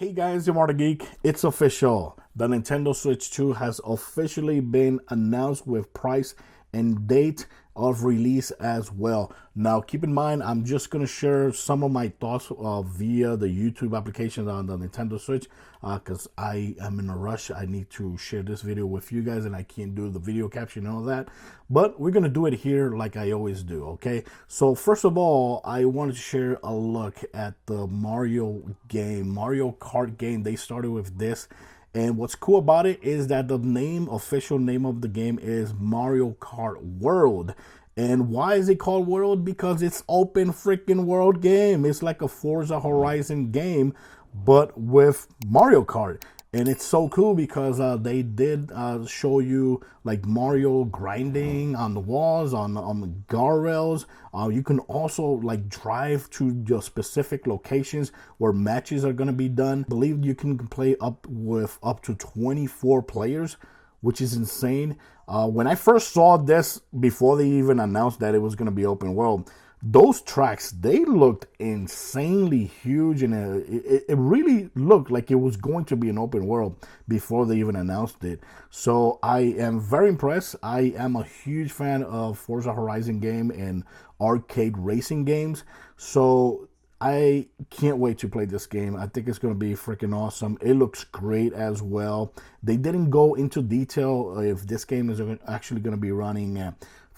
Hey guys, you're Marta Geek. It's official. The Nintendo Switch 2 has officially been announced with price and date of release as well. Now, keep in mind, I'm just going to share some of my thoughts via the YouTube application on the Nintendo Switch because I am in a rush. I need to share this video with you guys and I can't do the video caption and all that. But we're going to do it here like I always do, okay? So first of all, I wanted to share a look at the Mario Kart game. They started with this. And what's cool about it is that the official name of the game is Mario Kart World. And why is it called World? Because it's open freaking world game. It's like a Forza Horizon game, but with Mario Kart. And it's so cool because they did show you like Mario grinding on the walls, on the guardrails. You can also like drive to the specific locations where matches are going to be done. I believe you can play up to 24 players, which is insane. When I first saw this, before they even announced that it was going to be open world, those tracks, they looked insanely huge, and it really looked like it was going to be an open world before they even announced it. So I am very impressed. I am a huge fan of Forza Horizon game and arcade racing games. So I can't wait to play this game. I think it's going to be freaking awesome. It looks great as well. They didn't go into detail if this game is actually going to be running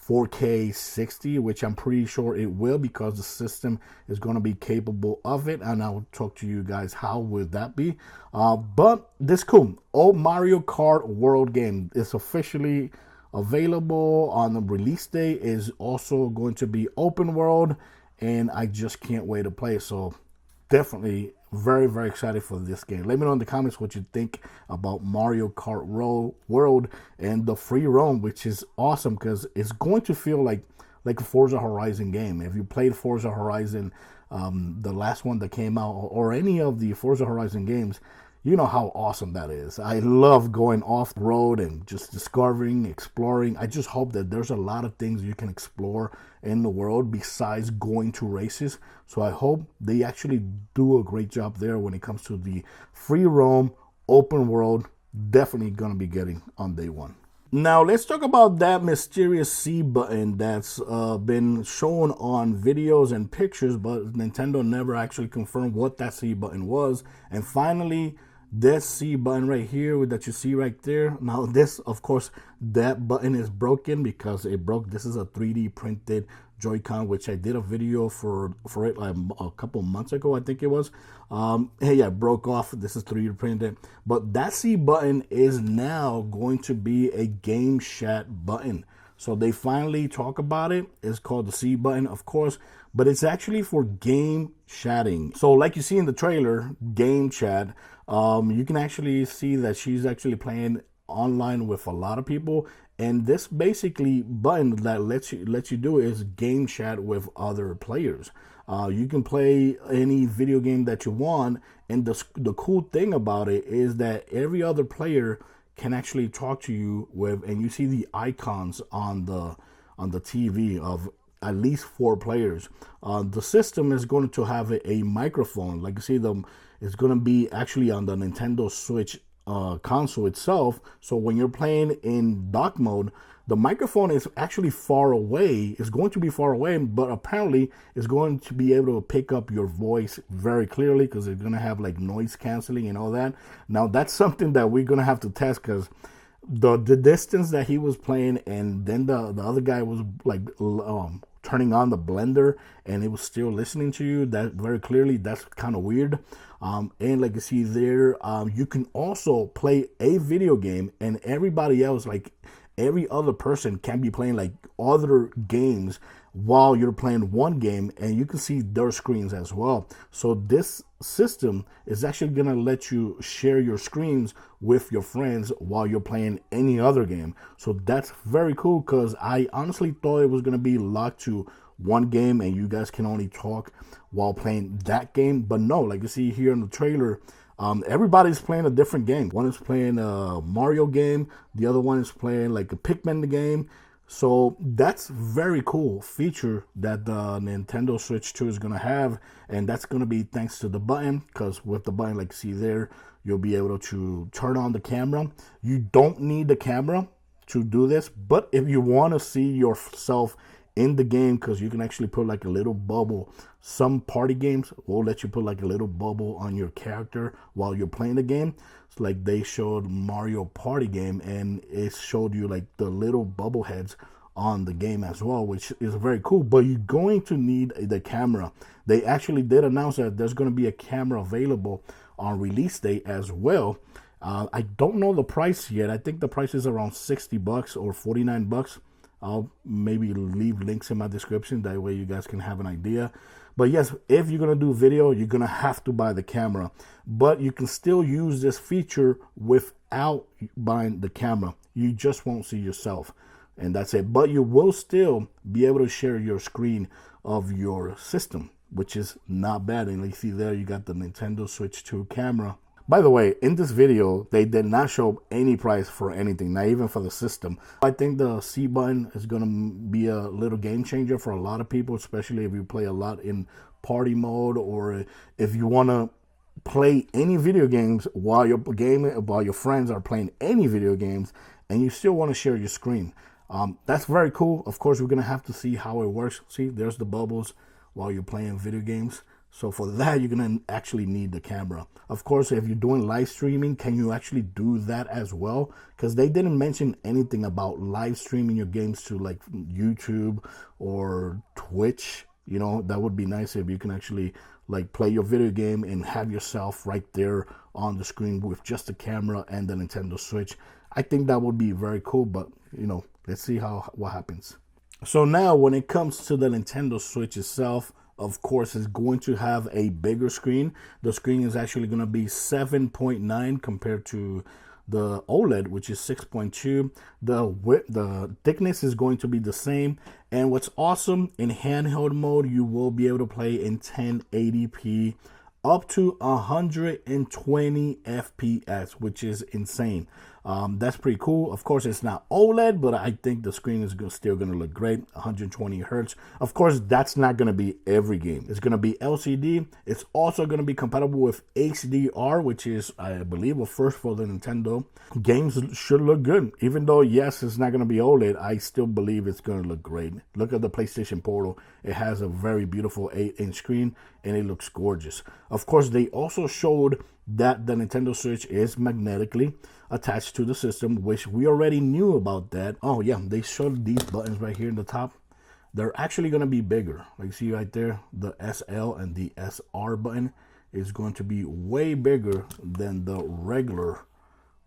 4K 60, which I'm pretty sure it will because the system is going to be capable of it, and I'll talk to you guys how would that be. But this cool. Mario Kart World game is officially available on the release date. Is also going to be open world, and I just can't wait to play. So definitely very, very excited for this game. Let me know in the comments what you think about Mario Kart World and the free roam, which is awesome because it's going to feel like a Forza Horizon game. If you played Forza Horizon, the last one that came out, or any of the Forza Horizon games, you know how awesome that is. I love going off road and just discovering, exploring. I just hope that there's a lot of things you can explore in the world besides going to races. So I hope they actually do a great job there when it comes to the free roam, open world. Definitely going to be getting on day one. Now let's talk about that mysterious C button that's been shown on videos and pictures, but Nintendo never actually confirmed what that C button was. And finally, this C button right here that you see right there. Now this, of course, that button is broken because it broke. This is a 3D printed Joy-Con, which I did a video for it like a couple months ago, I think it was. Hey, yeah, broke off. This is 3D printed. But that C button is now going to be a game chat button. So they finally talk about it. It's called the C button, of course, but it's actually for game chatting. So like you see in the trailer, game chat, you can actually see that she's actually playing online with a lot of people. And this basically button that lets you do is game chat with other players. You can play any video game that you want. And the cool thing about it is that every other player can actually talk to you with, and you see the icons on the TV of at least 4 players. The system is going to have a microphone. Like you see them, it's going to be actually on the Nintendo Switch console itself. So when you're playing in dock mode, the microphone is actually far away. It's going to be far away, but apparently it's going to be able to pick up your voice very clearly because it's going to have like noise canceling and all that. Now that's something that we're going to have to test because the distance that he was playing, and then the other guy was like turning on the blender and it was still listening to you that very clearly. That's kind of weird. And like you see there, you can also play a video game, and everybody else, like every other person, can be playing like other games while you're playing one game, and you can see their screens as well. So this system is actually going to let you share your screens with your friends while you're playing any other game. So that's very cool because I honestly thought it was going to be locked to one game and you guys can only talk while playing that game. But no, like you see here in the trailer, everybody's playing a different game. One is playing a Mario game, the other one is playing like a Pikmin game. So that's very cool feature that the Nintendo Switch 2 is going to have, and that's going to be thanks to the button, because with the button, like you see there, you'll be able to turn on the camera. You don't need the camera to do this, but if you want to see yourself in the game, because you can actually put like a little bubble. Some party games will let you put like a little bubble on your character while you're playing the game. It's like they showed Mario Party game, and it showed you like the little bubble heads on the game as well, which is very cool. But you're going to need the camera. They actually did announce that there's going to be a camera available on release day as well. I don't know the price yet. I think the price is around $60 or $49. I'll maybe leave links in my description. That way you guys can have an idea. But yes, if you're going to do video, you're going to have to buy the camera. But you can still use this feature without buying the camera. You just won't see yourself. And that's it. But you will still be able to share your screen of your system, which is not bad. And you see there, you got the Nintendo Switch 2 camera. By the way, in this video, they did not show any price for anything, not even for the system. I think the C button is going to be a little game changer for a lot of people, especially if you play a lot in party mode, or if you want to play any video games while you're gaming, while your friends are playing any video games, and you still want to share your screen. That's very cool. Of course, we're going to have to see how it works. See, there's the bubbles while you're playing video games. So for that, you're going to actually need the camera. Of course, if you're doing live streaming, can you actually do that as well? Because they didn't mention anything about live streaming your games to like YouTube or Twitch. You know, that would be nice if you can actually like play your video game and have yourself right there on the screen with just the camera and the Nintendo Switch. I think that would be very cool, but you know, let's see what happens. So now when it comes to the Nintendo Switch itself, of course, it's going to have a bigger screen. The screen is actually going to be 7.9 compared to the OLED, which is 6.2. The thickness is going to be the same. And what's awesome, in handheld mode, you will be able to play in 1080p up to 120 FPS, which is insane. That's pretty cool. Of course, it's not OLED, but I think the screen is still going to look great. 120 hertz. Of course, that's not going to be every game. It's going to be LCD. It's also going to be compatible with HDR, which is, I believe, a first for the Nintendo. Games should look good. Even though, yes, it's not going to be OLED, I still believe it's going to look great. Look at the PlayStation Portal. It has a very beautiful 8-inch screen, and it looks gorgeous. Of course, they also showed that the Nintendo Switch is magnetically attached to the system, which we already knew about that. Oh yeah, they showed these buttons right here in the top. They're actually going to be bigger. Like, see right there, the SL and the SR button is going to be way bigger than the regular.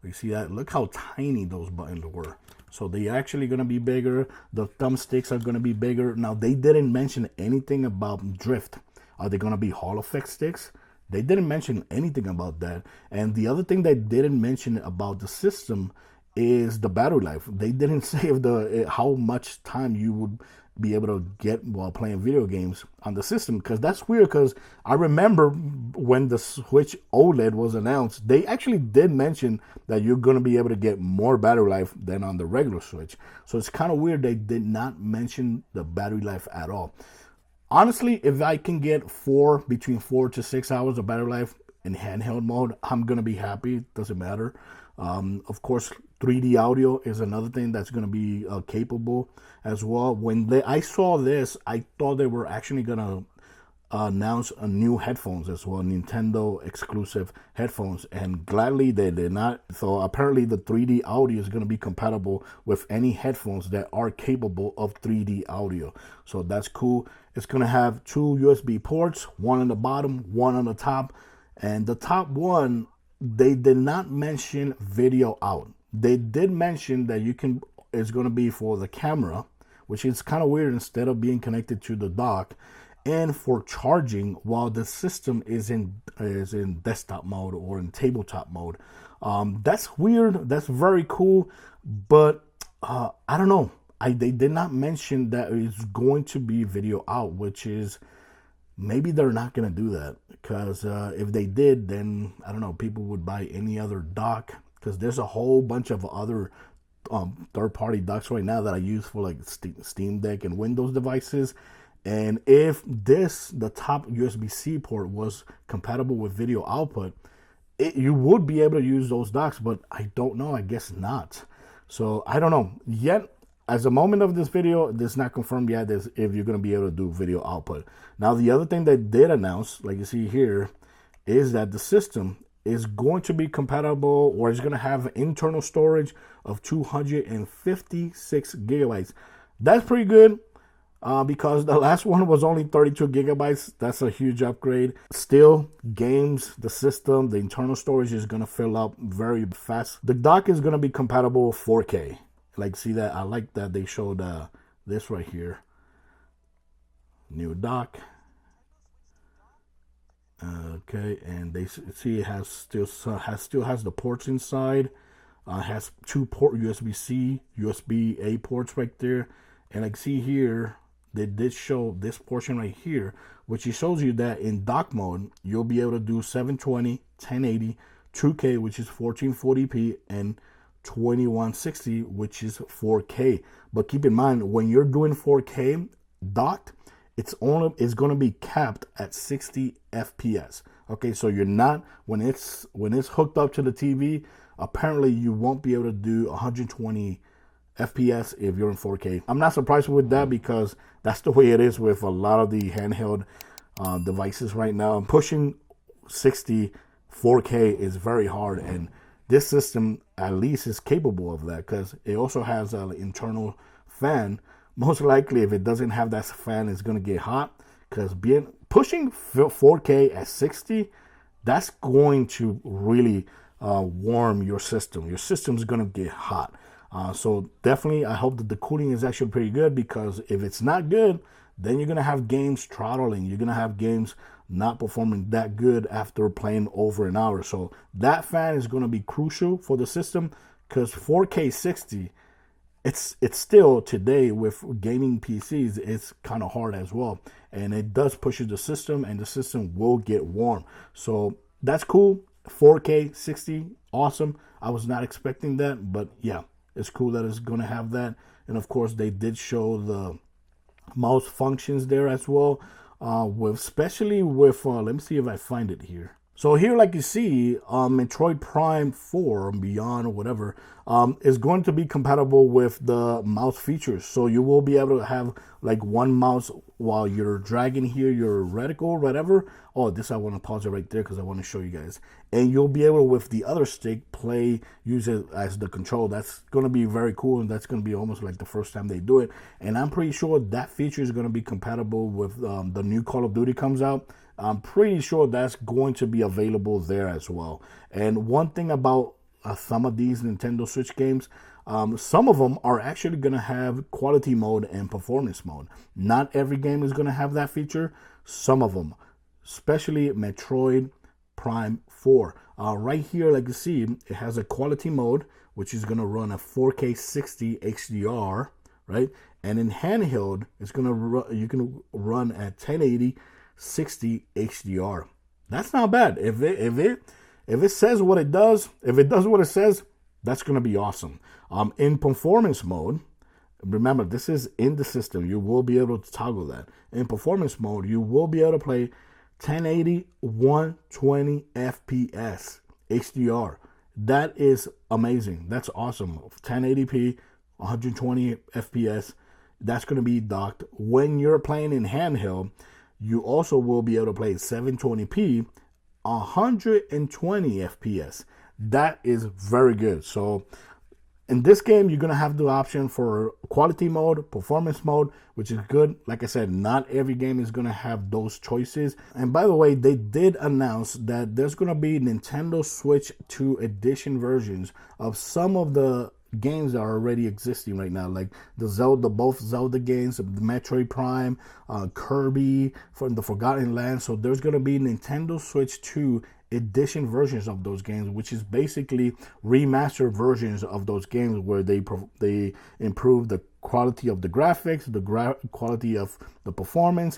You see that? Look how tiny those buttons were. So they actually going to be bigger. The thumbsticks are going to be bigger. Now, they didn't mention anything about drift. Are they going to be Hall effect sticks? They didn't mention anything about that. And the other thing they didn't mention about the system is the battery life. They didn't say how much time you would be able to get while playing video games on the system, because that's weird. Because I remember when the Switch OLED was announced, they actually did mention that you're going to be able to get more battery life than on the regular Switch. So it's kind of weird they did not mention the battery life at all. Honestly, if I can get between 4 to 6 hours of battery life in handheld mode, I'm going to be happy. It doesn't matter. Of course, 3D audio is another thing that's going to be capable as well. When I saw this, I thought they were actually going to announce a new headphones as well, Nintendo exclusive headphones, and gladly they did not. So apparently the 3D audio is going to be compatible with any headphones that are capable of 3D audio. So that's cool. It's going to have 2 USB ports, one on the bottom, one on the top. And the top one, they did not mention video out. They did mention that it's going to be for the camera, which is kind of weird, instead of being connected to the dock, and for charging while the system is in desktop mode or in tabletop mode. That's weird. That's very cool, but I don't know. They did not mention that it's going to be video out, which is, maybe they're not going to do that, because if they did, then I don't know, people would buy any other dock, because there's a whole bunch of other third-party docks right now that I use for like Steam Deck and Windows devices. And if the top USB-C port was compatible with video output, you would be able to use those docks, but I don't know. I guess not. So I don't know yet. As a moment of this video, it's not confirmed yet if you're going to be able to do video output. Now, the other thing they did announce, like you see here, is that the system is going to be compatible, or is going to have internal storage of 256 gigabytes. That's pretty good. Because the last one was only 32 gigabytes. That's a huge upgrade. Still, games, the system, the internal storage is going to fill up very fast. The dock is going to be compatible with 4K. Like, see that? I like that they showed this right here. New dock. Okay, and they see it still has the ports inside. Has 2 port USB-C, USB-A ports right there. And like see here, they did show this portion right here, which shows you that in dock mode, you'll be able to do 720, 1080, 2K, which is 1440p, and 2160, which is 4K. But keep in mind, when you're doing 4K docked, it's going to be capped at 60 FPS. Okay, so you're not, when it's hooked up to the TV, apparently you won't be able to do 120 FPS if you're in 4K. I'm not surprised with that, because that's the way it is with a lot of the handheld devices right now. Pushing 60 4K is very hard, and this system at least is capable of that, because it also has an internal fan. Most likely, if it doesn't have that fan, it's going to get hot, because pushing 4K at 60, that's going to really warm your system. Your system's going to get hot. So definitely, I hope that the cooling is actually pretty good, because if it's not good, then you're going to have games throttling. You're going to have games not performing that good after playing over an hour. So that fan is going to be crucial for the system, because 4K 60, it's still today with gaming PCs, it's kind of hard as well. And it does push the system, and the system will get warm. So that's cool. 4K 60, awesome. I was not expecting that, but yeah. It's cool that it's going to have that. And of course, they did show the mouse functions there as well. Especially with, let me see if I find it here. So here, like you see, Metroid Prime 4 Beyond or whatever is going to be compatible with the mouse features. So you will be able to have like one mouse while you're dragging here your reticle, whatever. Oh, this I want to pause it right there because I want to show you guys. And you'll be able, with the other stick, use it as the control. That's going to be very cool, and that's going to be almost like the first time they do it. And I'm pretty sure that feature is going to be compatible with the new Call of Duty comes out. I'm pretty sure that's going to be available there as well. And one thing about some of these Nintendo Switch games, some of them are actually going to have quality mode and performance mode. Not every game is going to have that feature. Some of them, especially Metroid Prime 4. Right here, like you see, it has a quality mode, which is going to run at 4K 60 HDR, right? And in handheld, it's going to you can run at 1080 60 HDR. That's not bad. If it says what it does, if it does what it says, that's going to be awesome. In performance mode, remember, this is in the system. You will be able to toggle that. In performance mode, you will be able to play 1080 120 FPS HDR. That is amazing. That's awesome. 1080p 120 FPS. That's going to be docked. When you're playing in handheld, you also will be able to play 720p 120 FPS. That is very good. So in this game, you're going to have the option for quality mode, performance mode, which is good. Like I said, not every game is going to have those choices. And by the way, they did announce that there's going to be Nintendo Switch 2 edition versions of some of the games that are already existing right now, like both Zelda games, Metroid Prime, Kirby from the Forgotten Land. So there's going to be Nintendo Switch 2 edition versions of those games, which is basically remastered versions of those games where they improve the quality of the graphics, the quality of the performance.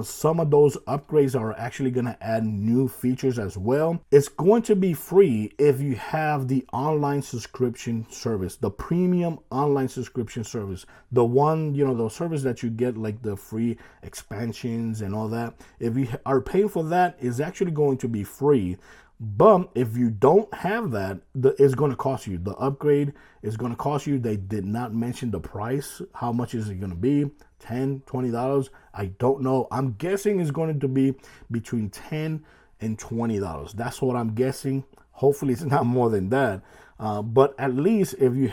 Some of those upgrades are actually going to add new features as well. It's going to be free if you have the online subscription service, the premium online subscription service, the one, the service that you get like the free expansions and all that. If you are paying for that, it's actually going to be free. But if you don't have that, it's going to cost you. The upgrade is going to cost you. They did not mention the price. How much is it going to be? $10, $20? I don't know. I'm guessing it's going to be between $10 and $20. That's what I'm guessing. Hopefully it's not more than that. But at least if you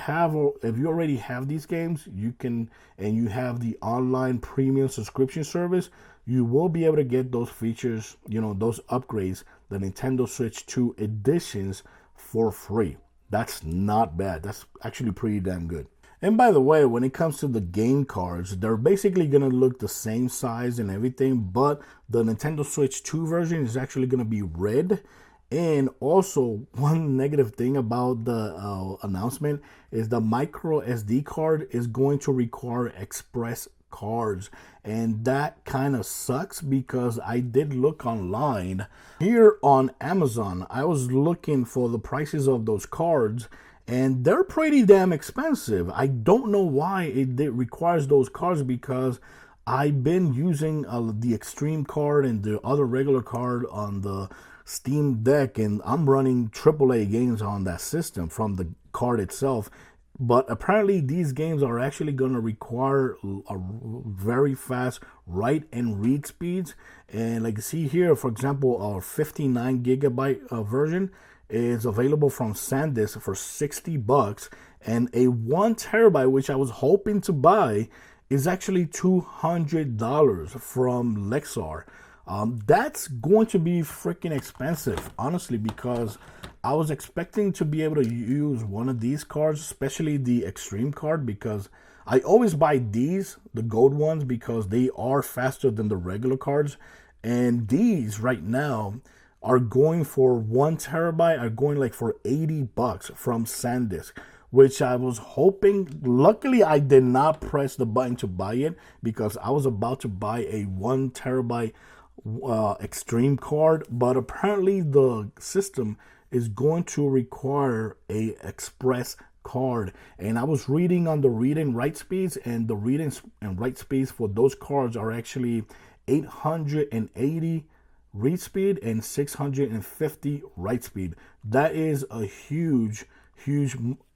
already have these games, and you have the online premium subscription service, you will be able to get those features, those upgrades, the Nintendo Switch 2 editions for free. That's not bad. That's actually pretty damn good. And by the way, when it comes to the game cards, they're basically going to look the same size and everything, but the Nintendo Switch 2 version is actually going to be red. And also, one negative thing about the announcement is the micro SD card is going to require express cards, and that kind of sucks because I did look online here on Amazon. I was looking for the prices of those cards, and they're pretty damn expensive. I don't know why it requires those cards, because I've been using the Extreme card and the other regular card on the Steam Deck, and I'm running AAA games on that system from the card itself. But apparently these games are actually going to require a very fast write and read speeds. And like you see here, for example, our 59 gigabyte version is available from SanDisk for $60, and a 1 terabyte, which I was hoping to buy, is actually $200 from Lexar. That's going to be freaking expensive, honestly, because I was expecting to be able to use one of these cards, especially the Extreme card, because I always buy these, the gold ones, because they are faster than the regular cards. And these right now are going for 1 terabyte, are going like for $80 from SanDisk, which I was hoping. Luckily, I did not press the button to buy it, because I was about to buy a 1 terabyte Extreme card, but apparently the system is going to require a express card. And I was reading on the read and write speeds, and the read and write speeds for those cards are actually 880 read speed and 650 write speed. That is a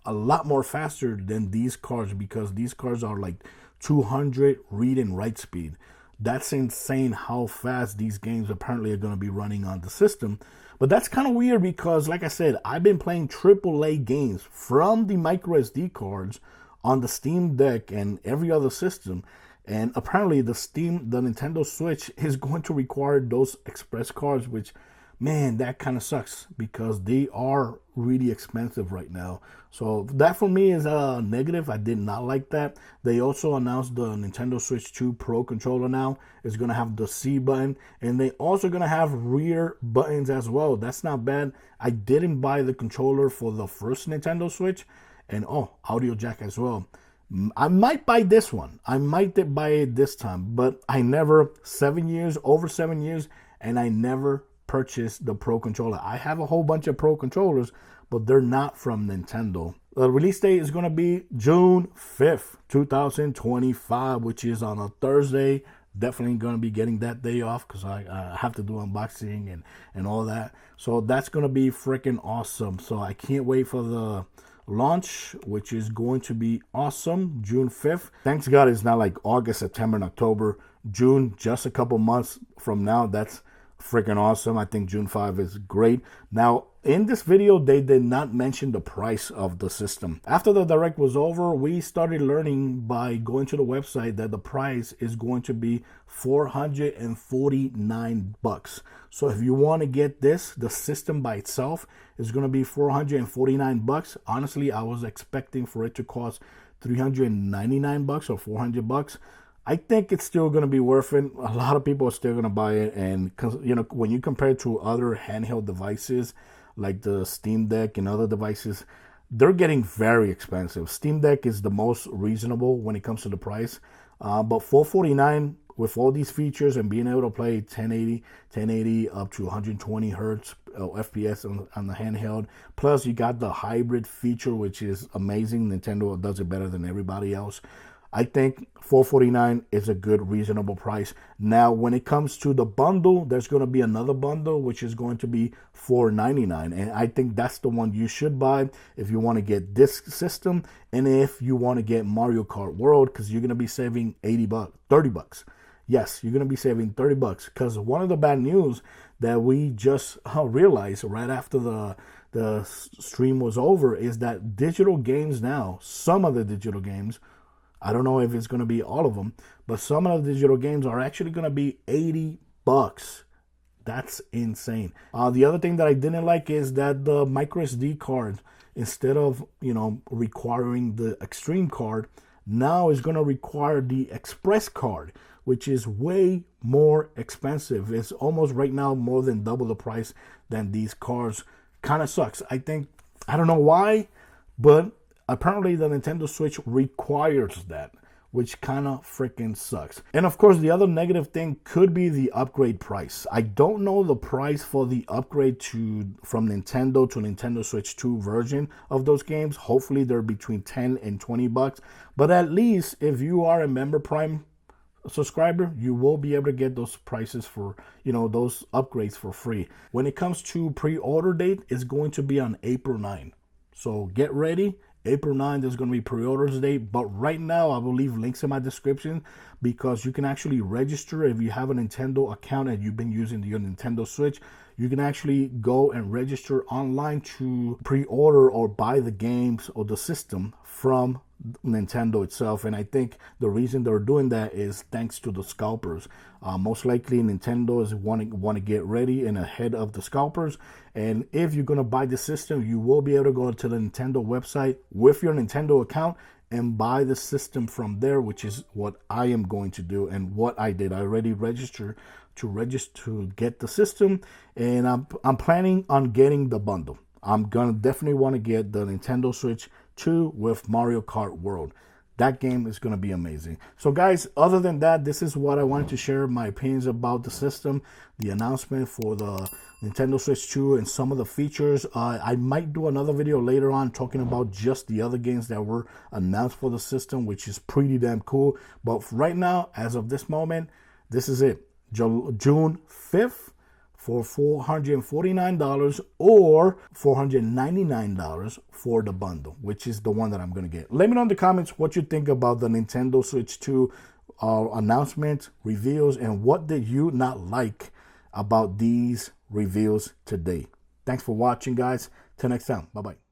a lot more faster than these cards, because these cards are like 200 read and write speed. That's insane how fast these games apparently are going to be running on the system. But that's kind of weird, because like I said, I've been playing AAA games from the micro SD cards on the Steam Deck and every other system. And apparently the Nintendo Switch is going to require those express cards, which, man, that kind of sucks, because they are really expensive right now. So that for me is a negative. I did not like that. They also announced the Nintendo Switch 2 Pro controller now is going to have the C button, and they also going to have rear buttons as well. That's not bad. I didn't buy the controller for the first Nintendo Switch, and audio jack as well. I might buy this one. I might buy it this time, but I never, over 7 years, and I never purchased the Pro controller. I have a whole bunch of Pro controllers, but they're not from Nintendo. The release date is going to be June 5th, 2025, which is on a Thursday. Definitely going to be getting that day off, because I have to do unboxing and all that. So that's going to be freaking awesome. So I can't wait for the launch, which is going to be awesome, June 5th. Thanks God it's not like August, September, and October. June, just a couple months from now. That's freaking awesome. I think June 5 is great. Now, in this video, they did not mention the price of the system. After the direct was over, we started learning by going to the website that the price is going to be $449. So if you want to get this, the system by itself is going to be $449. Honestly, I was expecting for it to cost $399 or $400. I think it's still going to be worth it. A lot of people are still going to buy it. And, when you compare it to other handheld devices like the Steam Deck and other devices, they're getting very expensive. Steam Deck is the most reasonable when it comes to the price, but $449 with all these features and being able to play 1080 up to 120 hertz FPS on the handheld. Plus, you got the hybrid feature, which is amazing. Nintendo does it better than everybody else. I think $449 is a good, reasonable price. Now, when it comes to the bundle, there's going to be another bundle, which is going to be $499. And I think that's the one you should buy if you want to get this system and if you want to get Mario Kart World, because you're going to be saving 30 bucks. Yes, you're going to be saving 30 bucks, because one of the bad news that we just realized right after the stream was over is that digital games now, some of the digital games, I don't know if it's going to be all of them, but some of the digital games are actually going to be 80 bucks. That's insane. The other thing that I didn't like is that the micro SD card, instead of, requiring the Extreme card, now is going to require the Express card, which is way more expensive. It's almost right now more than double the price than these cards. Kind of sucks. I don't know why, but apparently the Nintendo Switch requires that, which kind of freaking sucks. And of course, the other negative thing could be the upgrade price. I don't know the price for the upgrade from Nintendo to Nintendo Switch 2 version of those games. Hopefully they're between 10 and 20 bucks. But at least if you are a Member Prime subscriber, you will be able to get those prices for, those upgrades for free. When it comes to pre-order date, it's going to be on April 9. So get ready. April 9th, there's going to be pre-orders date, but right now I will leave links in my description, because you can actually register if you have a Nintendo account and you've been using your Nintendo Switch. You can actually go and register online to pre-order or buy the games or the system from Nintendo itself. And I think the reason they're doing that is thanks to the scalpers. Most likely Nintendo is want to get ready and ahead of the scalpers. And if you're going to buy the system, you will be able to go to the Nintendo website with your Nintendo account and buy the system from there, which is what I am going to do and what I did. I already registered to get the system, and I'm planning on getting the bundle. I'm gonna definitely want to get the Nintendo Switch 2 with Mario Kart World. That game is going to be amazing. So guys, other than that, this is what I wanted to share my opinions about the system, the announcement for the Nintendo Switch 2 and some of the features. I might do another video later on talking about just the other games that were announced for the system, which is pretty damn cool. But right now, as of this moment, this is it. June 5th. For $449 or $499 for the bundle, which is the one that I'm going to get. Let me know in the comments what you think about the Nintendo Switch 2 announcement, reveals, and what did you not like about these reveals today. Thanks for watching, guys. Till next time. Bye-bye.